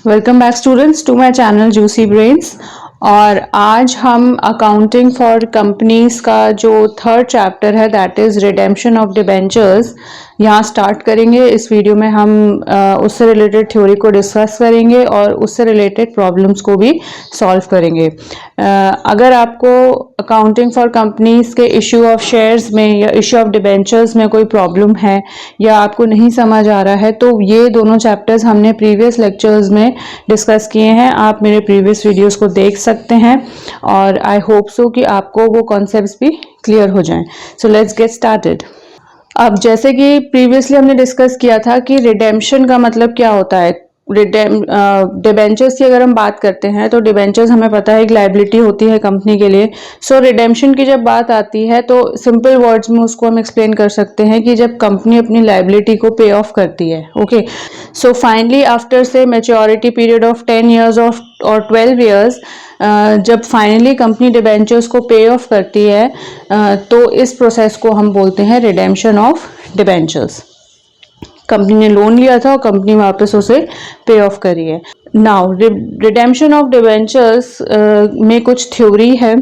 Welcome back students to my channel juicy brains. और आज हम अकाउंटिंग फॉर कंपनीज का जो थर्ड चैप्टर है that is redemption of debentures यहाँ स्टार्ट करेंगे। इस वीडियो में हम उससे रिलेटेड थ्योरी को डिस्कस करेंगे और उससे रिलेटेड प्रॉब्लम्स को भी सॉल्व करेंगे। अगर आपको अकाउंटिंग फॉर कंपनीज के इशू ऑफ शेयर्स में या इशू ऑफ डिबेंचर्स में कोई प्रॉब्लम है या आपको नहीं समझ आ रहा है तो ये दोनों चैप्टर्स हमने प्रीवियस लेक्चर्स में डिस्कस किए हैं। आप मेरे प्रीवियस वीडियोस को देख सकते हैं और आई होप सो कि आपको वो कॉन्सेप्ट्स भी क्लियर हो जाएं। So let's get started. अब जैसे कि प्रीवियसली हमने डिस्कस किया था कि रिडेम्पशन का मतलब क्या होता है। डिबेंचर्स की अगर हम बात करते हैं तो डिबेंचर्स हमें पता है एक लायबिलिटी होती है कंपनी के लिए। सो रिडेम्पशन की जब बात आती है तो सिंपल वर्ड्स में उसको हम एक्सप्लेन कर सकते हैं कि जब कंपनी अपनी लायबिलिटी को पे ऑफ करती है। ओके, सो फाइनली आफ्टर से maturity period of 10 years of और 12 years जब फाइनली कंपनी डिबेंचर्स को पे ऑफ करती है तो इस प्रोसेस को हम बोलते हैं रिडेम्पशन ऑफ डिबेंचर्स। कंपनी ने लोन लिया था और कंपनी वापस उसे पे ऑफ करी है। नाउ रिडेम्पशन ऑफ डिबेंचर्स में कुछ थ्योरी है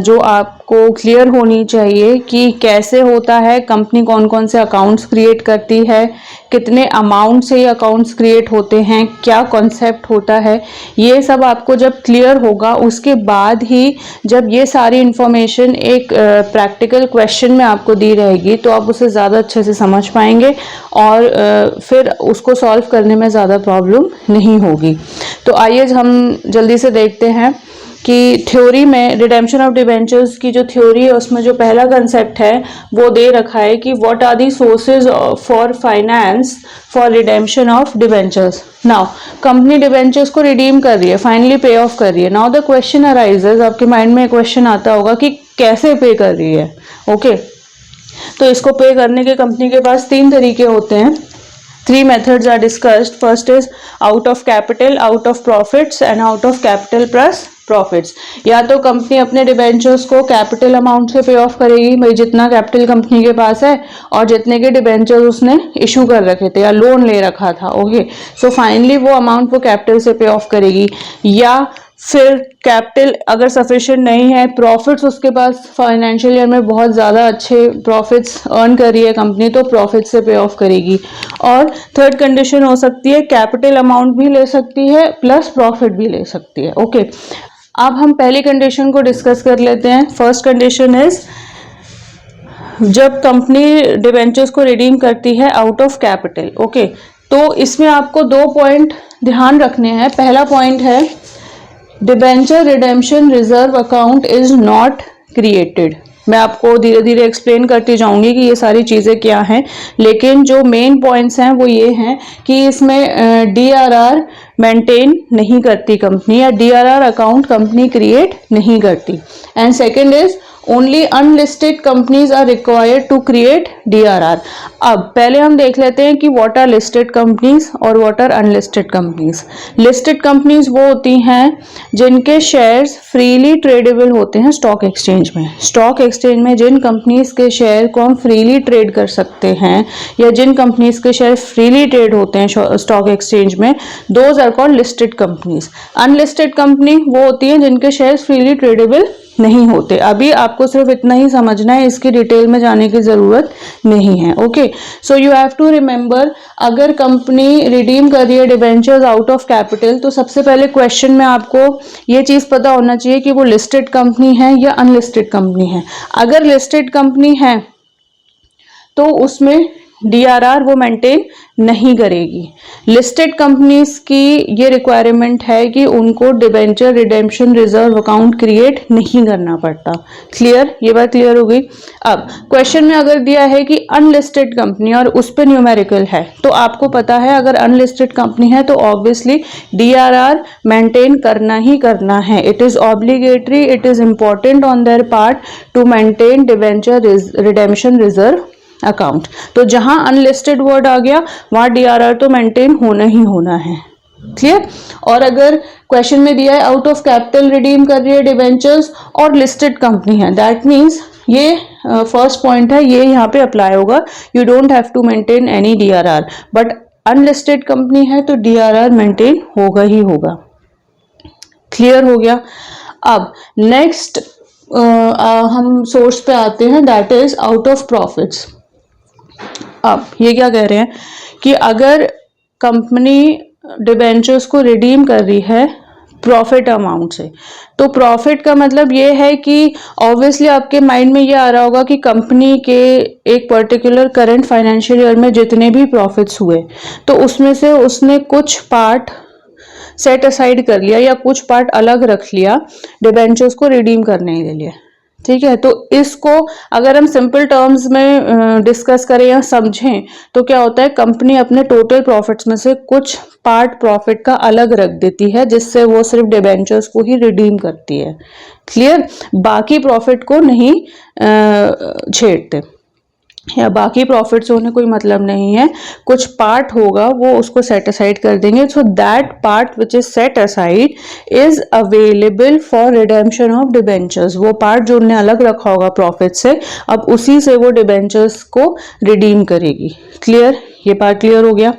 जो आपको क्लियर होनी चाहिए कि कैसे होता है, कंपनी कौन कौन से अकाउंट्स क्रिएट करती है, कितने अमाउंट से ये अकाउंट्स क्रिएट होते हैं, क्या कॉन्सेप्ट होता है। ये सब आपको जब क्लियर होगा उसके बाद ही जब ये सारी इंफॉर्मेशन एक प्रैक्टिकल क्वेश्चन में आपको दी रहेगी तो आप उसे ज़्यादा अच्छे से समझ पाएंगे और फिर उसको सॉल्व करने में ज़्यादा प्रॉब्लम नहीं होगी। तो आइए हम जल्दी से देखते हैं कि थ्योरी में रिडेम्पशन ऑफ डिबेंचर्स की जो थ्योरी है उसमें जो पहला कंसेप्ट है वो दे रखा है कि what are the sources for finance for redemption of debentures. Now company debentures को रिडीम कर रही है, फाइनली पे ऑफ कर रही है। नाउ द क्वेश्चन अराइजेज, आपके माइंड में क्वेश्चन आता होगा कि कैसे पे कर रही है। ओके, तो इसको पे करने के कंपनी के पास तीन तरीके होते हैं। Three methods are discussed. First is out of capital, out of profits and out of capital plus profits. या तो कंपनी अपने डिबेंचर्स को कैपिटल अमाउंट से पे ऑफ करेगी, भाई जितना कैपिटल कंपनी के पास है और जितने के डिबेंचर्स उसने इशू कर रखे थे या लोन ले रखा था। ओके, सो फाइनली वो अमाउंट वो कैपिटल से पे ऑफ करेगी। या फिर कैपिटल अगर सफिशिएंट नहीं है, प्रॉफिट्स उसके पास फाइनेंशियल ईयर में बहुत ज़्यादा अच्छे प्रॉफिट्स अर्न कर रही है कंपनी तो प्रॉफिट से पे ऑफ करेगी। और थर्ड कंडीशन हो सकती है कैपिटल अमाउंट भी ले सकती है प्लस प्रॉफिट भी ले सकती है। ओके, अब हम पहली कंडीशन को डिस्कस कर लेते हैं। फर्स्ट कंडीशन इज जब कंपनी डिबेंचर्स को रिडीम करती है आउट ऑफ कैपिटल। ओके, तो इसमें आपको दो पॉइंट ध्यान रखने हैं। पहला पॉइंट है debenture redemption reserve account is not created. मैं आपको धीरे धीरे एक्सप्लेन करती जाऊंगी कि ये सारी चीज़ें क्या हैं, लेकिन जो मेन पॉइंट्स हैं वो ये हैं कि इसमें डीआरआर मेंटेन नहीं करती कंपनी या डीआरआर अकाउंट कंपनी क्रिएट नहीं करती। And second is only unlisted companies are required to create DRR. अब पहले हम देख लेते हैं कि व्हाट आर लिस्टेड कंपनीज और what are unlisted companies. Listed companies वो होती हैं जिनके शेयर्स फ्रीली ट्रेडेबल होते हैं स्टॉक एक्सचेंज में। स्टॉक एक्सचेंज में जिन कंपनीज के शेयर को हम फ्रीली ट्रेड कर सकते हैं या जिन कंपनीज के शेयर फ्रीली ट्रेड होते हैं स्टॉक एक्सचेंज में, those are called listed companies. Unlisted company वो होती हैं जिनके शेयर्स फ्रीली ट्रेडेबल नहीं होते। अभी आपको सिर्फ इतना ही समझना है, इसकी डिटेल में जाने की जरूरत नहीं है। Okay, so you have to remember अगर कंपनी रिडीम कर रही है डिबेंचर्स आउट ऑफ कैपिटल तो सबसे पहले क्वेश्चन में आपको ये चीज पता होना चाहिए कि वो लिस्टेड कंपनी है या अनलिस्टेड कंपनी है। अगर लिस्टेड कंपनी है तो उसमें डीआरआर वो मेंटेन नहीं करेगी। लिस्टेड कंपनीज की ये रिक्वायरमेंट है कि उनको debenture redemption reserve account create नहीं करना पड़ता। क्लियर, ये बात क्लियर हो गई। अब क्वेश्चन में अगर दिया है कि अनलिस्टेड कंपनी और उस पर न्यूमेरिकल है तो आपको पता है अगर अनलिस्टेड कंपनी है तो ऑब्वियसली डीआरआर मेंटेन करना ही करना है। It is obligatory, it is important on their part two maintain debenture redemption reserve account. तो जहां अनलिस्टेड वर्ड आ गया वहां डीआरआर तो मेंटेन होना ही होना है। क्लियर। और अगर क्वेश्चन में दिया है आउट ऑफ कैपिटल रिडीम कर रही है डिबेंचर्स और लिस्टेड कंपनी है, दैट मीन्स ये फर्स्ट पॉइंट है, ये यहाँ पे अप्लाई होगा। You don't have to maintain any DRR, but unlisted company है तो डीआरआर मेंटेन होगा ही होगा। क्लियर हो गया। अब नेक्स्ट हम सोर्स पे आते हैं, that is out of profits. अब ये क्या कह रहे हैं कि अगर कंपनी डिबेंचर्स को रिडीम कर रही है प्रॉफिट अमाउंट से, तो प्रॉफिट का मतलब ये है कि ऑब्वियसली आपके माइंड में ये आ रहा होगा कि कंपनी के एक पर्टिकुलर करंट फाइनेंशियल ईयर में जितने भी प्रॉफिट्स हुए तो उसमें से उसने कुछ पार्ट सेट असाइड कर लिया या कुछ पार्ट अलग रख लिया डिबेंचर्स को रिडीम करने के लिए। ठीक है, तो इसको अगर हम सिंपल टर्म्स में डिस्कस करें या समझें तो क्या होता है, कंपनी अपने टोटल प्रॉफिट्स में से कुछ पार्ट प्रॉफिट का अलग रख देती है जिससे वो सिर्फ डिबेंचर्स को ही रिडीम करती है। क्लियर, बाकी प्रॉफिट को नहीं छेड़ते या बाकी प्रॉफिट से उन्हें कोई मतलब नहीं है, कुछ पार्ट होगा वो उसको सेट असाइड कर देंगे। So that part which is set aside is available for redemption of debentures. वो पार्ट जो उन्हें अलग रखा होगा प्रॉफिट से, अब उसी से वो डिबेंचर्स को रिडीम करेगी। क्लियर, ये पार्ट क्लियर हो गया।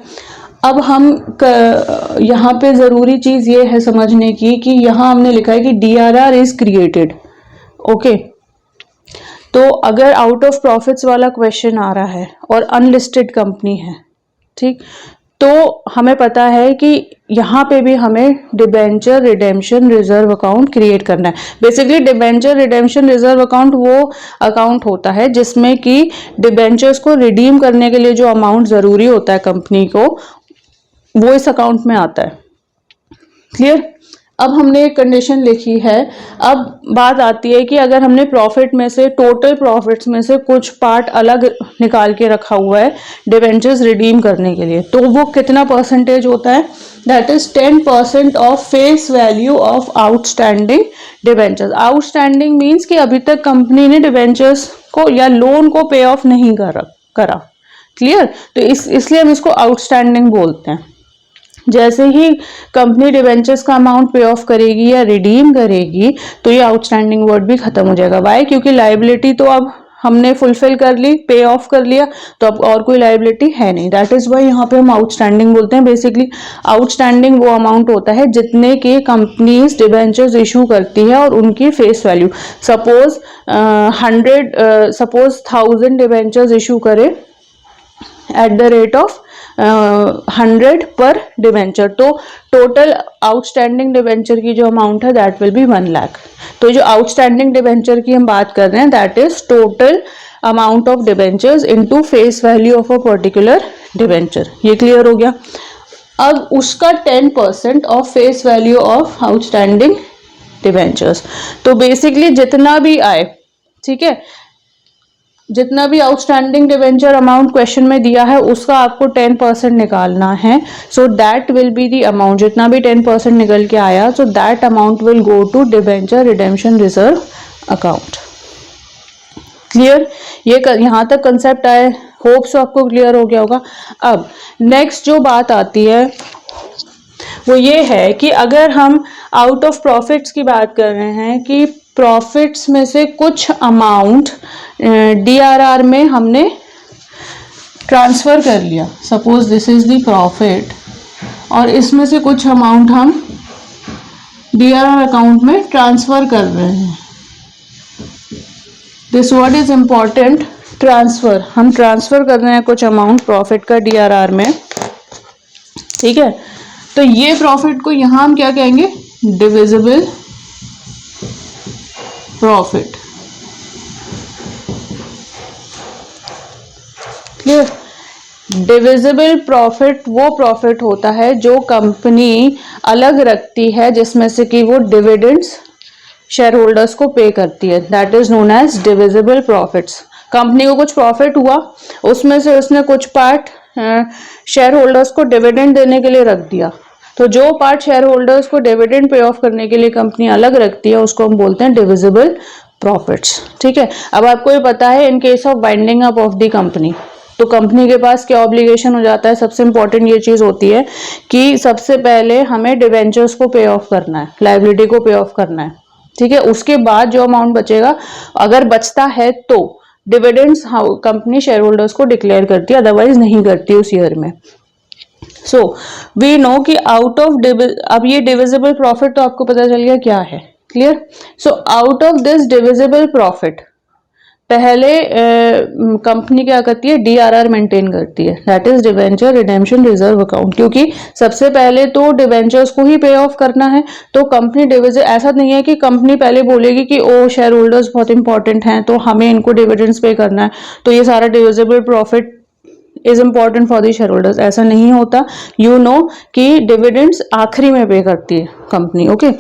अब हम यहाँ पे जरूरी चीज ये है समझने की कि यहाँ हमने लिखा है कि डीआरआर इज क्रिएटेड। ओके, तो अगर आउट ऑफ प्रॉफिट्स वाला क्वेश्चन आ रहा है और अनलिस्टेड कंपनी है, ठीक, तो हमें पता है कि यहाँ पे भी हमें debenture redemption reserve account create करना है। Basically debenture redemption reserve account वो अकाउंट होता है जिसमें कि डिबेंचर्स को रिडीम करने के लिए जो अमाउंट जरूरी होता है कंपनी को, वो इस अकाउंट में आता है। क्लियर, अब हमने एक कंडीशन लिखी है। अब बात आती है कि अगर हमने प्रॉफिट में से, टोटल प्रॉफिट्स में से कुछ पार्ट अलग निकाल के रखा हुआ है डिबेंचर्स रिडीम करने के लिए, तो वो कितना परसेंटेज होता है, that is 10% of face value of outstanding debentures. Outstanding means कि अभी तक कंपनी ने डिबेंचर्स को या लोन को पे ऑफ नहीं करा। क्लियर, तो इसलिए हम इसको आउटस्टैंडिंग बोलते हैं। जैसे ही कंपनी डिबेंचर्स का अमाउंट पे ऑफ करेगी या रिडीम करेगी तो ये आउटस्टैंडिंग वर्ड भी खत्म हो जाएगा। वाई, क्योंकि लायबिलिटी तो अब हमने फुलफिल कर ली, पे ऑफ कर लिया, तो अब और कोई लायबिलिटी है नहीं। दैट इज वाई यहाँ पे हम आउटस्टैंडिंग बोलते हैं। बेसिकली आउटस्टैंडिंग वो अमाउंट होता है जितने के कंपनीज डिबेंचर्स इशू करती है और उनकी face value, suppose 1000 debentures issue करे एट द रेट ऑफ 100 पर डिबेंचर, तो टोटल आउटस्टैंडिंग डिबेंचर की जो अमाउंट है दैट विल बी 1 लाख। तो जो आउटस्टैंडिंग डिबेंचर की हम बात कर रहे हैं that is total amount of debentures into face value of a particular debenture. ये क्लियर हो गया। अब उसका 10% of face value of outstanding debentures, तो बेसिकली जितना भी आए, ठीक है, जितना भी आउटस्टैंडिंग डिबेंचर अमाउंट क्वेश्चन में दिया है उसका आपको 10% निकालना है। So that will be the amount, जितना भी 10% निकल के आया, so that amount will go to debenture redemption reserve account. Clear, ये यहाँ तक कंसेप्ट आए, होप सो आपको क्लियर हो गया होगा। अब नेक्स्ट जो बात आती है वो ये है कि अगर हम आउट ऑफ प्रॉफिट्स की बात कर रहे हैं कि प्रॉफिट्स में से कुछ अमाउंट डीआरआर में हमने ट्रांसफर कर लिया, suppose this is the profit, और इसमें से कुछ अमाउंट हम डीआरआर अकाउंट में ट्रांसफर कर रहे हैं। This word is important, transfer. हम ट्रांसफर कर रहे हैं कुछ अमाउंट प्रॉफिट का डीआरआर में, ठीक है, तो ये प्रॉफिट को यहां हम क्या कहेंगे, divisible profit. Clear, divisible profit वो प्रॉफिट होता है जो कंपनी अलग रखती है जिसमें से कि वो डिविडेंड्स शेयर होल्डर्स को पे करती है, that is known as divisible profits. Company को कुछ प्रॉफिट हुआ, उसमें से उसने कुछ पार्ट शेयर होल्डर्स को डिविडेंड देने के लिए रख दिया, तो जो पार्ट शेयर होल्डर्स को डिविडेंड पे ऑफ करने के लिए कंपनी अलग रखती है उसको हम बोलते हैं डिविजिबल प्रॉफिट्स। ठीक है, अब आपको ये पता है इन case of winding up of the company, तो कंपनी के पास क्या ऑब्लिगेशन हो जाता है, सबसे इंपॉर्टेंट ये चीज होती है कि सबसे पहले हमें डिवेंचर्स को पे ऑफ करना है, लायबिलिटी को पे ऑफ करना है, ठीक है, उसके बाद जो अमाउंट बचेगा, अगर बचता है तो डिविडेंड्स कंपनी शेयर होल्डर्स को डिक्लेयर करती है, अदरवाइज नहीं करती उस ईयर में। सो वी नो कि आउट ऑफ अब ये डिविजिबल प्रॉफिट तो आपको पता चल गया क्या है, clear. So out of this divisible profit पहले कंपनी क्या करती है, डीआरआर मेंटेन करती है, that is debenture redemption reserve account, क्योंकि सबसे पहले तो डिवेंचर्स को ही पे ऑफ करना है। तो कंपनी डिविजन, ऐसा नहीं है कि कंपनी पहले बोलेगी कि ओ शेयर होल्डर्स बहुत इंपॉर्टेंट हैं तो हमें इनको डिविडेंड्स पे करना है, तो ये सारा divisible profit is important for the share holders, ऐसा नहीं होता। यू नो कि डिविडेंड्स आखिरी में पे करती है कंपनी, ओके।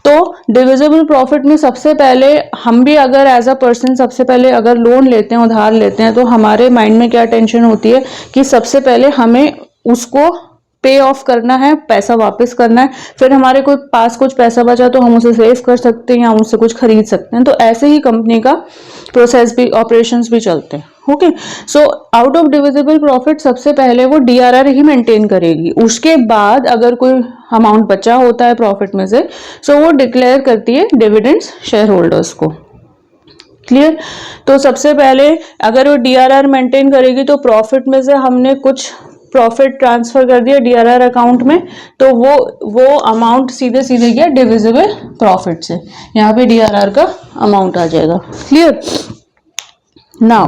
तो डिविजिबल प्रॉफिट में सबसे पहले हम भी अगर एज अ पर्सन सबसे पहले अगर लोन लेते हैं, उधार लेते हैं, तो हमारे माइंड में क्या टेंशन होती है कि सबसे पहले हमें उसको पे ऑफ करना है, पैसा वापस करना है, फिर हमारे को पास कुछ पैसा बचा तो हम उसे सेव कर सकते हैं या उससे कुछ खरीद सकते हैं। तो ऐसे ही कंपनी का प्रोसेस भी, ऑपरेशंस भी चलते हैं, okay. So out of divisible profit सबसे पहले वो डीआरआर ही मेंटेन करेगी, उसके बाद अगर कोई अमाउंट बचा होता है प्रॉफिट में से, सो वो डिक्लेयर करती है डिविडेंड्स शेयर होल्डर्स को, क्लियर। तो सबसे पहले अगर वो डीआरआर मेंटेन करेगी तो प्रॉफिट में से हमने कुछ प्रॉफिट ट्रांसफर कर दिया डीआरआर अकाउंट में, तो वो अमाउंट सीधे सीधे गया डिविजिबल प्रॉफिट से, यहाँ पे डीआरआर का अमाउंट आ जाएगा, क्लियर। नाउ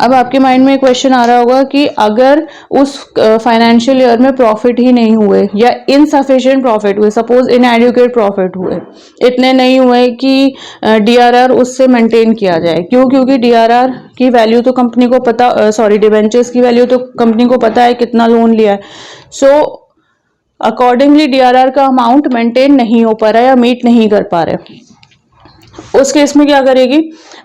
अब आपके माइंड में क्वेश्चन आ रहा होगा कि अगर उस फाइनेंशियल ईयर में प्रॉफिट ही नहीं हुए या इनसफिशिएंट प्रॉफिट हुए, सपोज इनएडिक्वेट प्रॉफिट हुए, इतने नहीं हुए कि डीआरआर उससे मेंटेन किया जाए, क्यों? क्योंकि डीआरआर की वैल्यू तो कंपनी को पता, डिबेंचर्स की वैल्यू तो कंपनी को पता है कितना लोन लिया है, सो अकॉर्डिंगली डीआरआर का अमाउंट मेंटेन नहीं हो पा रहा है या मीट नहीं कर पा रहे। उस केस में क्या करेगी,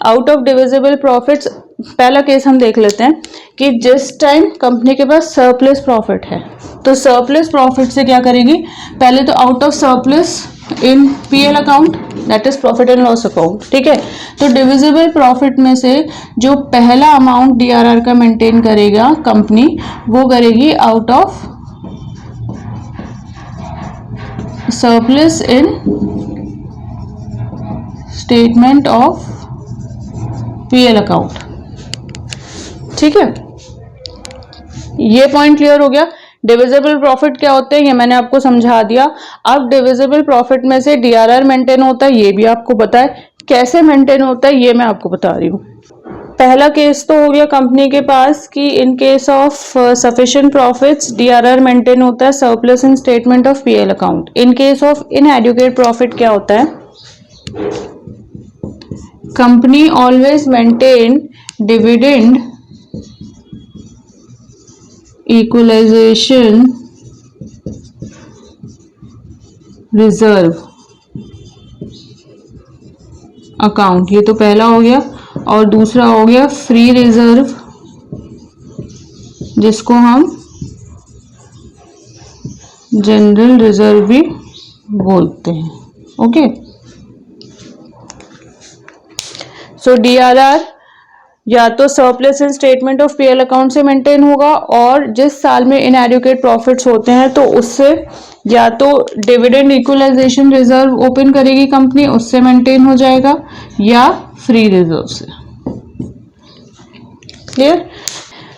आउट ऑफ डिविजिबल प्रॉफिट्स, पहला केस हम देख लेते हैं कि जिस टाइम कंपनी के पास सरप्लस प्रॉफिट है, तो सरप्लस प्रॉफिट से क्या करेगी, पहले तो out of surplus in PL account, that is profit and loss account, ठीक है। तो डिविजिबल प्रॉफिट में से जो पहला अमाउंट डीआरआर का मेंटेन करेगा कंपनी, वो करेगी out of surplus in statement of PL account, ठीक है। ये पॉइंट क्लियर हो गया। डिविजिबल प्रॉफिट क्या होते हैं ये मैंने आपको समझा दिया। अब डिविजिबल प्रॉफिट में से डीआरआर मेंटेन होता है, ये भी आपको पता है, कैसे मेंटेन होता है ये मैं आपको बता रही हूँ। पहला केस तो हो गया कंपनी के पास कि in case of sufficient profits DRR maintain होता है surplus in statement of PL account. In case of inadequate profit क्या होता है, company always maintain dividend equalisation reserve account, ये तो पहला हो गया, और दूसरा हो गया फ्री रिजर्व, जिसको हम जनरल रिजर्व भी बोलते हैं, ओके। सो डीआरआर या तो surplus in statement of PL account से मेंटेन होगा, और जिस साल में इनएडिक्वेट प्रॉफिट्स होते हैं तो उससे या तो डिविडेंड इक्वलाइजेशन रिजर्व ओपन करेगी कंपनी, उससे मेंटेन हो जाएगा, या फ्री रिजर्व से, क्लियर।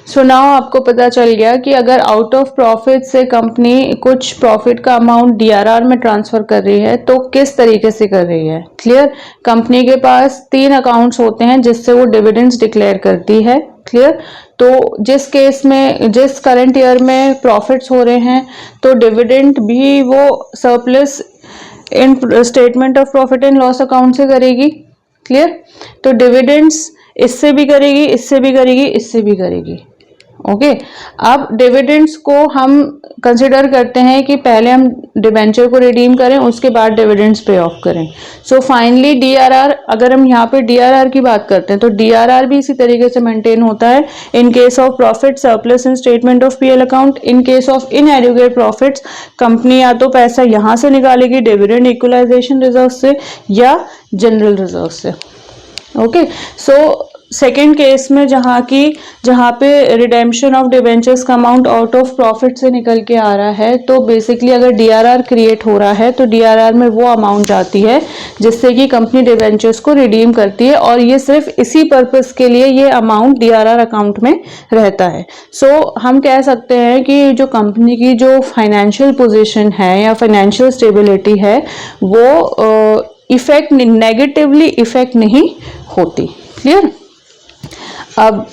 सो नाउ आपको पता चल गया कि अगर आउट ऑफ प्रॉफिट से कंपनी कुछ प्रॉफिट का अमाउंट डीआरआर में ट्रांसफर कर रही है तो किस तरीके से कर रही है, क्लियर। कंपनी के पास 3 अकाउंट्स होते हैं जिससे वो डिविडेंड्स डिक्लेयर करती है, क्लियर। तो जिस केस में, जिस करंट ईयर में प्रॉफिट्स हो रहे हैं तो डिविडेंड भी वो surplus in statement of profit and loss account से करेगी, क्लियर। तो डिविडेंड्स इससे भी करेगी, इससे भी करेगी, इससे भी करेगी, ओके। अब डिविडेंड्स को हम कंसिडर करते हैं कि पहले हम डिबेंचर को रिडीम करें, उसके बाद डिविडेंड्स पे ऑफ करें। सो फाइनली डीआरआर, अगर हम यहाँ पे डीआरआर की बात करते हैं तो डीआरआर भी इसी तरीके से मेंटेन होता है। इन case of profit surplus in statement of PL account, in case of इनएडिक्वेट profits company या तो पैसा यहाँ से निकालेगी डिविडेंड इक्वलाइजेशन रिजर्व से या जनरल रिजर्व से, ओके। सो सेकेंड केस में जहाँ पे रिडेम्पशन ऑफ डिबेंचर्स का अमाउंट आउट ऑफ प्रॉफिट से निकल के आ रहा है, तो बेसिकली अगर डीआरआर क्रिएट हो रहा है तो डीआरआर में वो अमाउंट जाती है जिससे कि कंपनी डिबेंचर्स को रिडीम करती है, और ये सिर्फ इसी पर्पस के लिए ये अमाउंट डीआरआर अकाउंट में रहता है। सो हम कह सकते हैं कि जो कंपनी की जो फाइनेंशियल पोजिशन है या फाइनेंशियल स्टेबिलिटी है वो इफेक्ट नेगेटिवली इफेक्ट नहीं होती। क्लियर। अब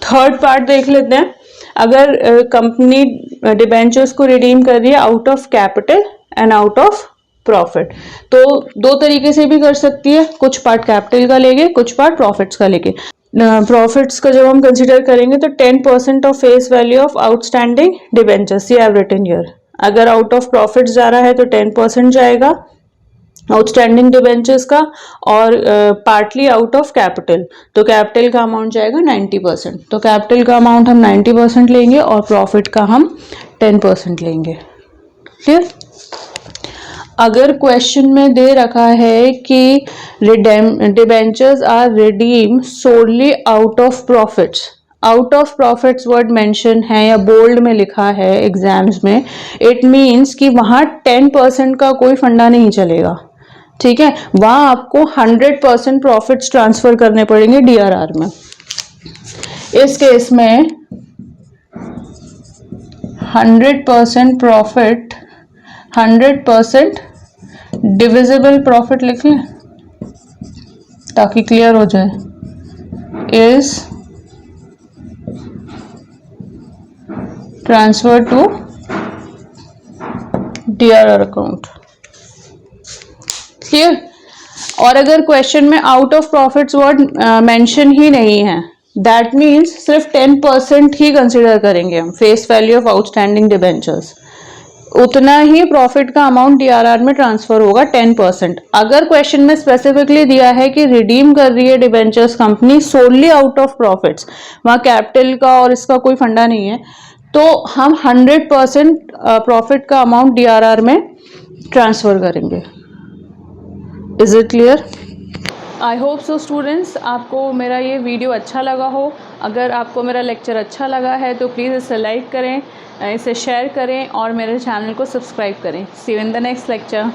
थर्ड पार्ट देख लेते हैं। अगर कंपनी डिबेंचर्स को रिडीम कर रही है out of capital and out of profit, तो दो तरीके से भी कर सकती है, कुछ पार्ट कैपिटल का लेके कुछ पार्ट प्रॉफिट्स का लेके। प्रॉफिट्स का जब हम कंसिडर करेंगे तो 10% of face value of outstanding debentures, ये हैव रिटन हियर। अगर आउट ऑफ प्रॉफिट्स जा रहा है तो 10% जाएगा आउटस्टैंडिंग डिबेंचर्स का, और पार्टली आउट ऑफ कैपिटल, तो कैपिटल का अमाउंट जाएगा 90%। तो कैपिटल का अमाउंट हम 90% लेंगे और प्रॉफिट का हम 10% लेंगे। क्लियर। अगर क्वेश्चन में दे रखा है कि debentures are redeem solely out of profits, out of profits word mention है या बोल्ड में लिखा है एग्जाम्स में, इट मीन्स कि वहां 10% का कोई फंडा नहीं चलेगा। ठीक है, वहां आपको 100% प्रॉफिट्स ट्रांसफर करने पड़ेंगे डीआरआर में। इस केस में 100% प्रॉफिट, 100% डिविजिबल प्रॉफिट लिख लें ताकि क्लियर हो जाए, is transfer to DRR account. Clear. और अगर क्वेश्चन में out of profits word mention ही नहीं है, दैट मीन्स सिर्फ 10% ही कंसिडर करेंगे हम face value of outstanding debentures, उतना ही प्रॉफिट का अमाउंट डीआरआर में ट्रांसफर होगा 10%। अगर क्वेश्चन में स्पेसिफिकली दिया है कि रिडीम कर रही है debentures company solely out of profits, वहां कैपिटल का और इसका कोई फंडा नहीं है, तो हम 100% प्रॉफिट का अमाउंट डीआरआर में ट्रांसफर करेंगे। Is it clear? I hope so students, आपको मेरा ये वीडियो अच्छा लगा हो। अगर आपको मेरा लेक्चर अच्छा लगा है तो प्लीज़ इसे लाइक करें, इसे शेयर करें और मेरे चैनल को सब्सक्राइब करें। See you in the next lecture.